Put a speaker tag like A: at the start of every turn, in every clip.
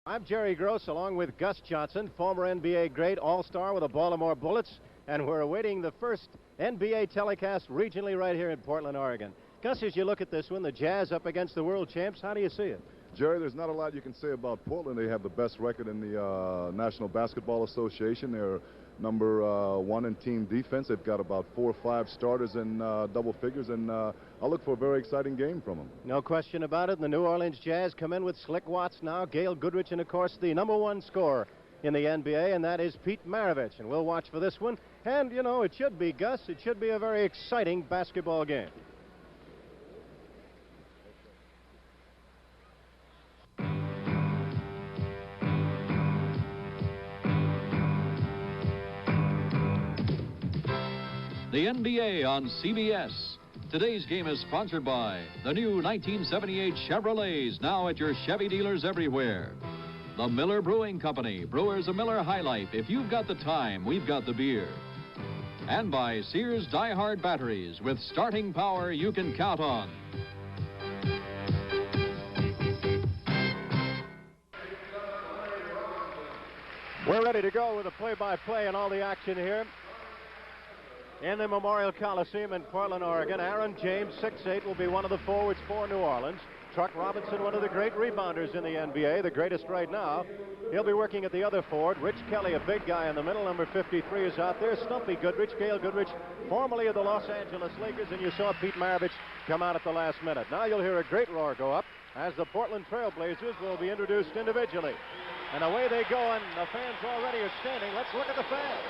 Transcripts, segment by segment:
A: I'm Jerry Gross, along with Gus Johnson, former NBA great, all-star with the Baltimore Bullets, and we're awaiting the first NBA telecast regionally right here in Portland, Oregon. Gus, as you look at this one, the Jazz up against the world champs, how do you see it?
B: Jerry, there's not a lot you can say about Portland. They have the best record in the National Basketball Association. They're number one in team defense. They've got about 4 or 5 starters in double figures, and I'll look for a very exciting game from them.
A: No question about it. And the New Orleans Jazz come in with Slick Watts now, Gail Goodrich, and, of course, the #1 scorer in the NBA, and that is Pete Maravich. And we'll watch for this one. And, you know, it should be, Gus, it should be a very exciting basketball game.
C: The NBA on CBS. Today's game is sponsored by the new 1978 Chevrolets, now at your Chevy dealers everywhere. The Miller Brewing Company, brewers of Miller High Life. If you've got the time, we've got the beer. And by Sears Die-Hard Batteries, with starting power you can count on.
A: We're ready to go with the play-by-play and all the action here in the Memorial Coliseum in Portland, Oregon. Aaron James, 6'8", will be one of the forwards for New Orleans. Truck Robinson, one of the great rebounders in the NBA, the greatest right now. He'll be working at the other forward. Rich Kelly, a big guy in the middle. Number 53 is out there. Stumpy Goodrich, Gail Goodrich, formerly of the Los Angeles Lakers, and you saw Pete Maravich come out at the last minute. Now you'll hear a great roar go up as the Portland Trail Blazers will be introduced individually. And away they go, and the fans already are standing. Let's look at the fans.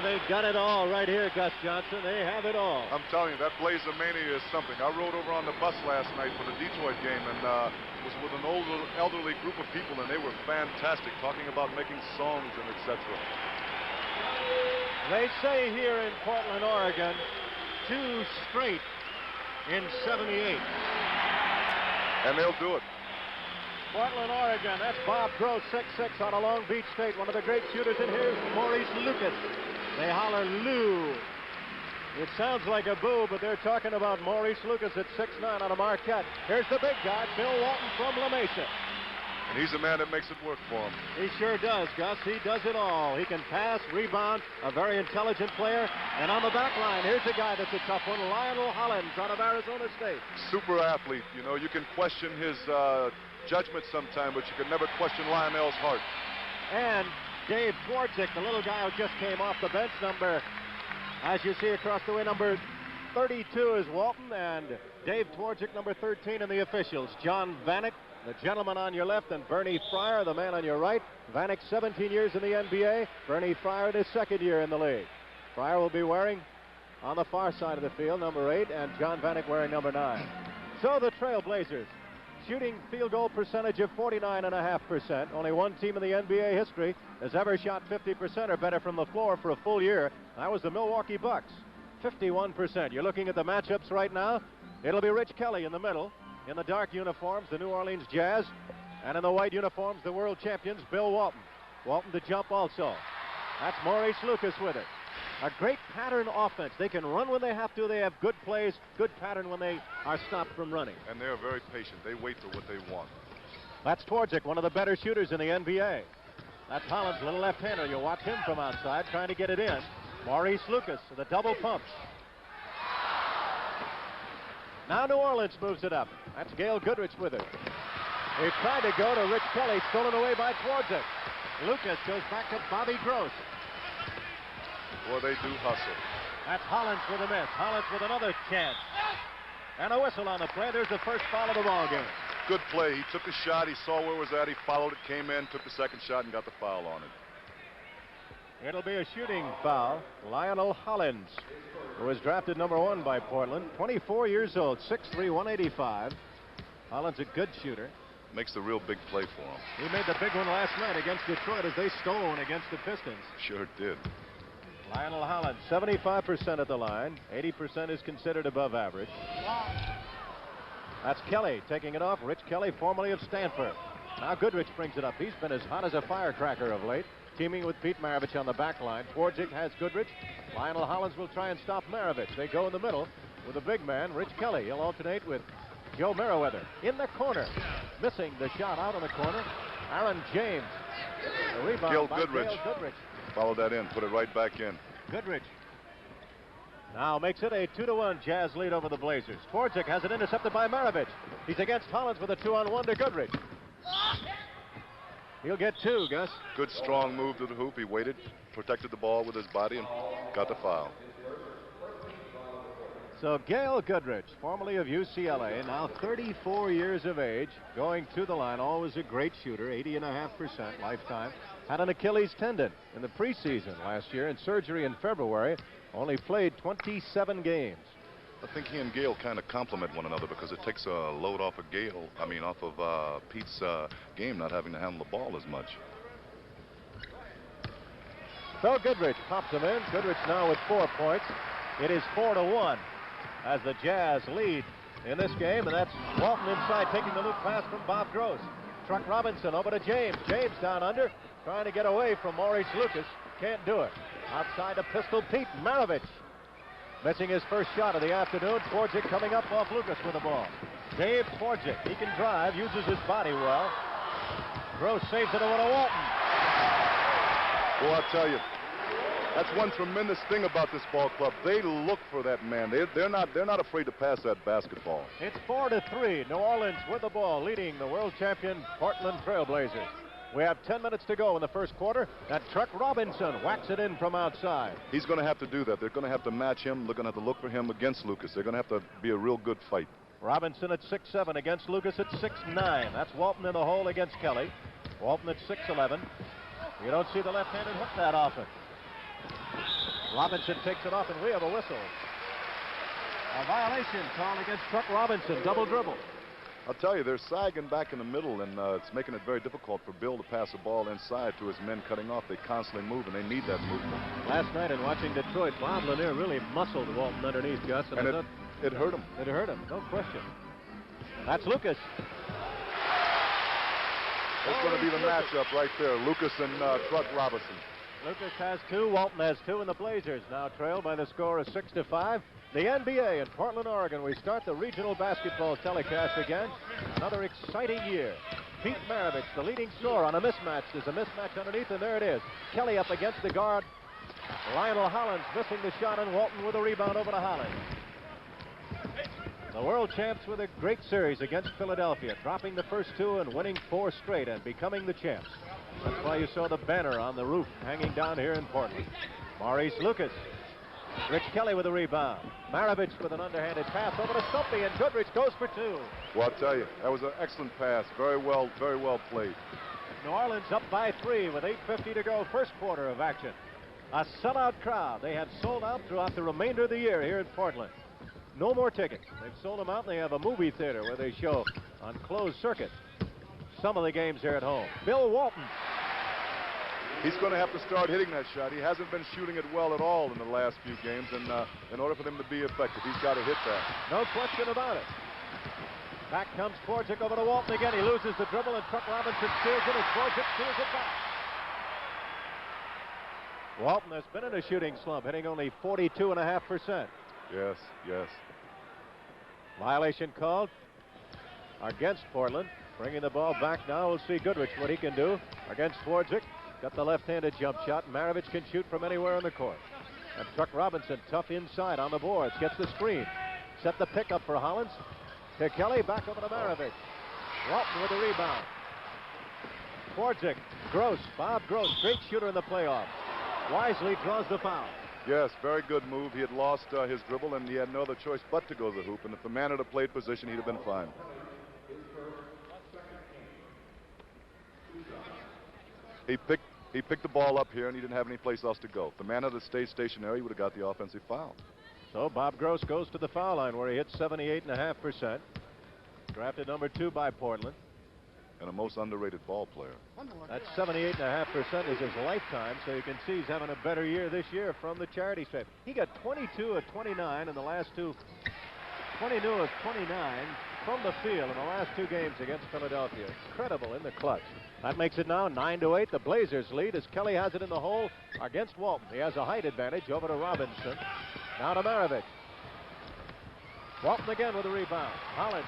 A: They've got it all right here, Gus Johnson. They have it all.
B: I'm telling you, that Blazer Mania is something. I rode over on the bus last night for the Detroit game, and was with an elderly group of people, and they were fantastic, talking about making songs and etc.
A: They say here in Portland, Oregon, 2 straight in 78.
B: And they'll do it.
A: Portland, Oregon, that's Bob Gross, 6'6", out of Long Beach State, one of the great shooters. And here's Maurice Lucas. They holler Lou. It sounds like a boo, but they're talking about Maurice Lucas at 6'9", out of Marquette. Here's the big guy, Bill Walton from La Mesa.
B: And he's a man that makes it work for him.
A: He sure does, Gus. He does it all. He can pass, rebound, a very intelligent player. And on the back line, here's a guy that's a tough one, Lionel Hollins out of Arizona State.
B: Super athlete. You know, you can question his judgment sometime, but you can never question Lionel's heart.
A: And Dave Twardzik, the little guy who just came off the bench, as you see across the way, number 32 is Walton, and Dave Twardzik, number 13 in the officials. John Vanek, the gentleman on your left, and Bernie Fryer, the man on your right. Vanek, 17 years in the NBA. Bernie Fryer in his 2nd year in the league. Fryer will be wearing, on the far side of the field, number 8, and John Vanek wearing number 9. So the Trailblazers, shooting field goal percentage of 49.5%. Only one team in the NBA history has ever shot 50% or better from the floor for a full year. That was the Milwaukee Bucks, 51%. You're looking at the matchups right now. It'll be Rich Kelly in the middle. In the dark uniforms, the New Orleans Jazz. And in the white uniforms, the world champions, Bill Walton. Walton to jump also. That's Maurice Lucas with it. A great pattern offense. They can run when they have to. They have good plays, good pattern when they are stopped from running.
B: And they're very patient. They wait for what they want.
A: That's Twardzik, one of the better shooters in the NBA. That's Hollins, little left-hander. You watch him from outside trying to get it in. Maurice Lucas, the double pumps. Now New Orleans moves it up. That's Gail Goodrich with it. He tried to go to Rich Kelly, stolen away by Twardzik. Lucas goes back to Bobby Gross.
B: Boy, they do hustle.
A: That's Hollins with a miss. Hollins with another chance. And a whistle on the play. There's the first foul of the ball game.
B: Good play. He took the shot. He saw where it was at. He followed it, came in, took the second shot, and got the foul on it.
A: It'll be a shooting foul. Lionel Hollins, who was drafted #1 by Portland, 24 years old, 6'3", 185. Hollins a good shooter.
B: Makes the real big play for him.
A: He made the big one last night against Detroit as they stole one against the Pistons.
B: Sure did.
A: Lionel Hollins, 75% at the line. 80% is considered above average. That's Kelly taking it off. Rich Kelly, formerly of Stanford. Now Goodrich brings it up. He's been as hot as a firecracker of late, teaming with Pete Maravich on the back line. Twardzik has Goodrich. Lionel Hollins will try and stop Maravich. They go in the middle with a big man, Rich Kelly. He'll alternate with Joe Merriweather. In the corner, missing the shot out of the corner. Aaron James. The rebound by
B: Goodrich.
A: Gail Goodrich.
B: Follow that in. Put it right back in.
A: Goodrich now makes it a 2-1 Jazz lead over the Blazers. Twardzik has it intercepted by Maravich. He's against Hollins with a 2-on-1 to Goodrich. He'll get 2, Gus.
B: Good strong move to the hoop. He waited, protected the ball with his body, and got the foul.
A: So Gail Goodrich, formerly of UCLA, now 34 years of age, going to the line, always a great shooter, 80.5% lifetime. Had an Achilles tendon in the preseason last year and surgery in February. Only played 27 games.
B: I think he and Gail kind of complement one another because it takes a load off of off of Pete's game, not having to handle the ball as much.
A: So Goodrich pops him in. Goodrich now with 4 points. It is 4-1 as the Jazz lead in this game, and that's Walton inside taking the loop pass from Bob Gross. Truck Robinson over to James. James down under, trying to get away from Maurice Lucas. Can't do it. Outside to Pistol Pete Maravich. Missing his first shot of the afternoon. Twardzik coming up off Lucas with the ball. Dave Twardzik, he can drive, uses his body well. Gross saves it over to Walton.
B: Well, I'll tell you, that's one tremendous thing about this ball club. They look for that man. They're not afraid to pass that basketball.
A: It's 4-3. New Orleans with the ball, leading the world champion Portland Trailblazers. We have 10 minutes to go in the first quarter. That Truck Robinson whacks it in from outside.
B: He's going to have to do that. They're going to have to match him. They're going to have to look for him against Lucas. They're going to have to be a real good fight.
A: Robinson at 6'7" against Lucas at 6'9". That's Walton in the hole against Kelly. Walton at 6'11". You don't see the left-handed hook that often. Robinson takes it off, and we have a whistle. A violation called against Truck Robinson. Double dribble.
B: I'll tell you, they're sagging back in the middle, and it's making it very difficult for Bill to pass the ball inside to his men cutting off. They constantly move, and they need that movement.
A: Last night in watching Detroit, Bob Lanier really muscled Walton underneath, Gus.
B: And it hurt him.
A: It hurt him, no question. That's Lucas.
B: That's going to be the matchup right there, Lucas and Truck Robinson.
A: Lucas has 2, Walton has 2, and the Blazers now trail by the score of 6-5. The NBA in Portland, Oregon. We start the regional basketball telecast again. Another exciting year. Pete Maravich, the leading scorer on a mismatch. There's a mismatch underneath, and there it is. Kelly up against the guard. Lionel Hollins missing the shot, and Walton with a rebound over to Hollins. The world champs with a great series against Philadelphia, dropping the first 2 and winning 4 straight and becoming the champs. That's why you saw the banner on the roof hanging down here in Portland. Maurice Lucas. Rich Kelly with a rebound. Maravich with an underhanded pass over to Stumpy, and Goodrich goes for 2.
B: Well, I'll tell you, that was an excellent pass. Very well played.
A: New Orleans up by 3 with 8:50 to go, first quarter of action. A sellout crowd. They have sold out throughout the remainder of the year here in Portland. No more tickets. They've sold them out, and they have a movie theater where they show on closed circuit some of the games here at home. Bill Walton.
B: He's going to have to start hitting that shot. He hasn't been shooting it well at all in the last few games, and in order for them to be effective, he's got to hit that.
A: No question about it. Back comes Twardzik over to Walton again. He loses the dribble, and Truck Robinson steals it, and Twardzik steals it back. Walton has been in a shooting slump, hitting only 42.5%.
B: Yes.
A: Violation called against Portland. Bringing the ball back now. We'll see Goodrich what he can do against Twardzik. Got the left-handed jump shot. Maravich can shoot from anywhere on the court. And Truck Robinson tough inside on the boards. Gets the screen. Set the pickup for Hollins. To Kelly, back over to Maravich. Walton with the rebound. Twardzik, Gross, Bob Gross, great shooter in the playoffs. Wisely draws the foul.
B: Yes, very good move. He had lost his dribble, and he had no other choice but to go to the hoop. And if the man had played position, he'd have been fine. He picked the ball up here, and he didn't have any place else to go. If the man had stayed stationary, he would have got the offensive foul.
A: So Bob Gross goes to the foul line where he hits 78.5%. Drafted number 2 by Portland.
B: And a most underrated ball player.
A: That 78.5% is his lifetime, so you can see he's having a better year this year from the charity stripe. He got 22 of 29 in the last 2. 22 of 29 from the field in the last 2 games against Philadelphia. Incredible in the clutch. That makes it now 9-8. The Blazers lead as Kelly has it in the hole against Walton. He has a height advantage over to Robinson. Now to Maravich. Walton again with a rebound. Hollins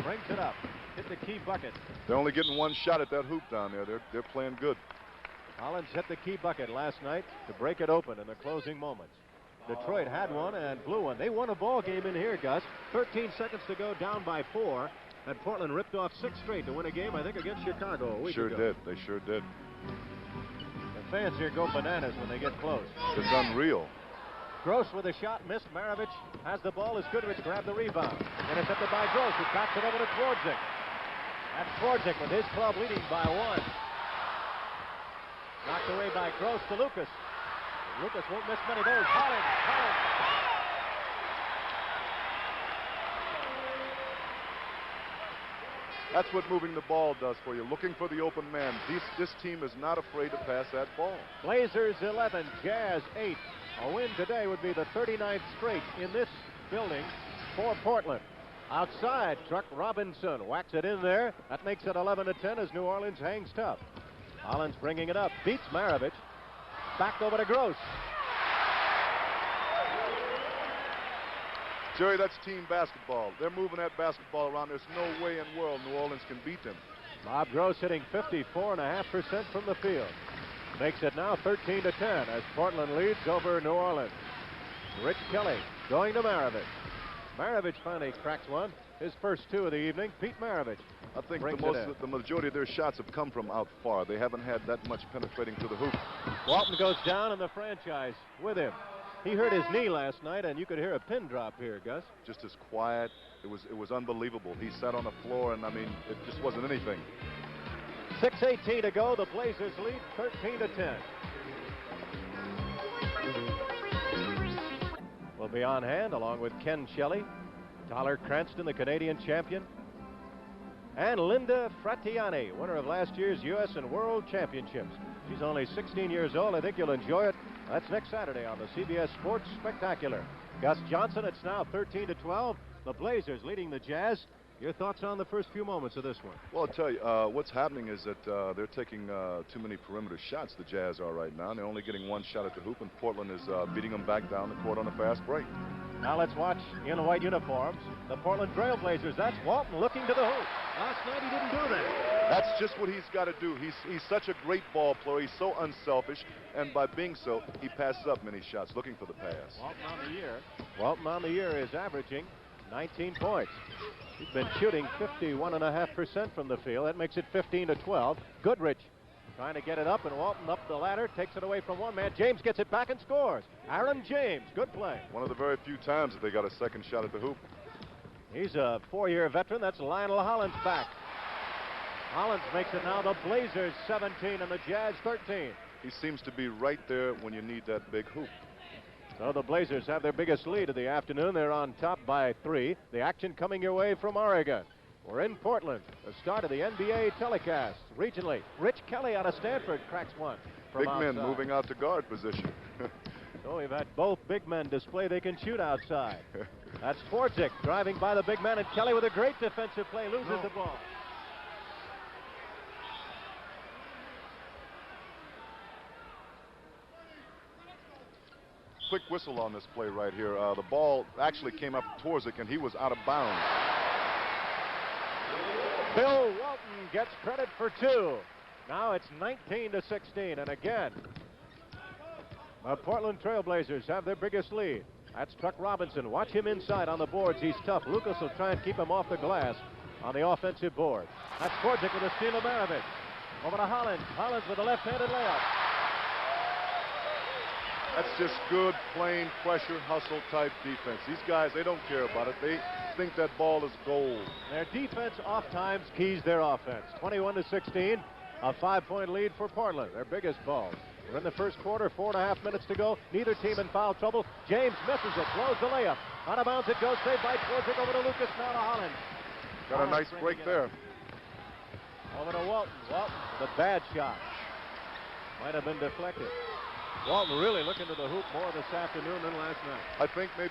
A: brings it up. Hit the key bucket.
B: They're only getting 1 shot at that hoop down there. They're playing good.
A: Hollins hit the key bucket last night to break it open in the closing moments. Detroit had one and blew one. They won a ball game in here, Gus. 13 seconds to go, down by 4. And Portland ripped off 6 straight to win a game, I think, against Chicago a week ago.
B: Did. They sure did.
A: The fans here go bananas when they get close.
B: It's unreal.
A: Gross with a shot, missed. Maravich has the ball as Goodrich grabbed the rebound. Intercepted by Gross, who backs it over to Twardzik. That's Twardzik with his club leading by 1. Knocked away by Gross to Lucas. Lucas won't miss many of those. Hollins.
B: That's what moving the ball does for you. Looking for the open man. This team is not afraid to pass that ball.
A: Blazers 11, Jazz 8. A win today would be the 39th straight in this building for Portland. Outside, Truck Robinson whacks it in there. That makes it 11-10 as New Orleans hangs tough. Hollins bringing it up, beats Maravich. Back over to Gross.
B: Jerry, that's team basketball. They're moving that basketball around. There's no way in the world New Orleans can beat them.
A: Bob Gross hitting 54.5% from the field. Makes it now 13-10 as Portland leads over New Orleans. Rich Kelly going to Maravich. Maravich finally cracks one. His first 2 of the evening. Pete Maravich.
B: I think the majority of their shots have come from out far. They haven't had that much penetrating to the hoop.
A: Walton goes down, and the franchise with him. He hurt his knee last night, and you could hear a pin drop here, Gus.
B: Just as quiet. It was unbelievable. He sat on the floor, and I mean, it just wasn't anything.
A: 6:18 to go. The Blazers lead 13-10. We'll be on hand along with Ken Shelley, Tyler Cranston, the Canadian champion, and Linda Fratiani, winner of last year's U.S. and World Championships. She's only 16 years old. I think you'll enjoy it. That's next Saturday on the CBS Sports Spectacular. Gus Johnson, it's now 13-12. The Blazers leading the Jazz. Your thoughts on the first few moments of this one?
B: Well, I'll tell you, what's happening is that they're taking too many perimeter shots, the Jazz are right now. They're only getting 1 shot at the hoop, and Portland is beating them back down the court on a fast break.
A: Now let's watch in white uniforms the Portland Trail Blazers. That's Walton looking to the hoop. Last night he didn't do that.
B: That's just what he's got to do. He's such a great ball player. He's so unselfish, and by being so, he passes up many shots looking for the pass.
A: Walton on the year is averaging 19 points. He's been shooting 51.5% from the field. That makes it 15-12. Goodrich trying to get it up, and Walton up the ladder, takes it away from one man. James gets it back and scores. Aaron James, good play.
B: One of the very few times that they got a second shot at the hoop.
A: He's a 4-year veteran. That's Lionel Hollins back. Hollins makes it now the Blazers 17 and the Jazz 13.
B: He seems to be right there when you need that big hoop.
A: So the Blazers have their biggest lead of the afternoon. They're on top by 3. The action coming your way from Oregon. We're in Portland. The start of the NBA telecast regionally. Rich Kelly out of Stanford cracks one.
B: Big men moving out to guard position.
A: So we've had both big men display they can shoot outside. That's Twardzik driving by the big man, and Kelly with a great defensive play loses the ball.
B: Quick whistle on this play right here. The ball actually came up to Twardzik, and he was out of bounds.
A: Bill Walton gets credit for 2. Now it's 19-16, and again, the Portland Trail Blazers have their biggest lead. That's Truck Robinson. Watch him inside on the boards. He's tough. Lucas will try and keep him off the glass on the offensive board. That's Twardzik with a steal of Maravich. Over to Hollins. Hollins with a left-handed layup.
B: That's just good, plain, pressure, hustle type defense. These guys, they don't care about it. They think that ball is gold.
A: Their defense oft times keys their offense. 21-16, a 5-point lead for Portland, their biggest ball. We're in the first quarter, 4.5 minutes to go. Neither team in foul trouble. James misses it, blows the layup. Out of bounds it goes, saved by Twardzik over to Lucas, now to Hollins.
B: Got a nice break there.
A: Over to Walton. Walton, the bad shot. Might have been deflected. Walton really looking to the hoop more this afternoon than last night.
B: I think maybe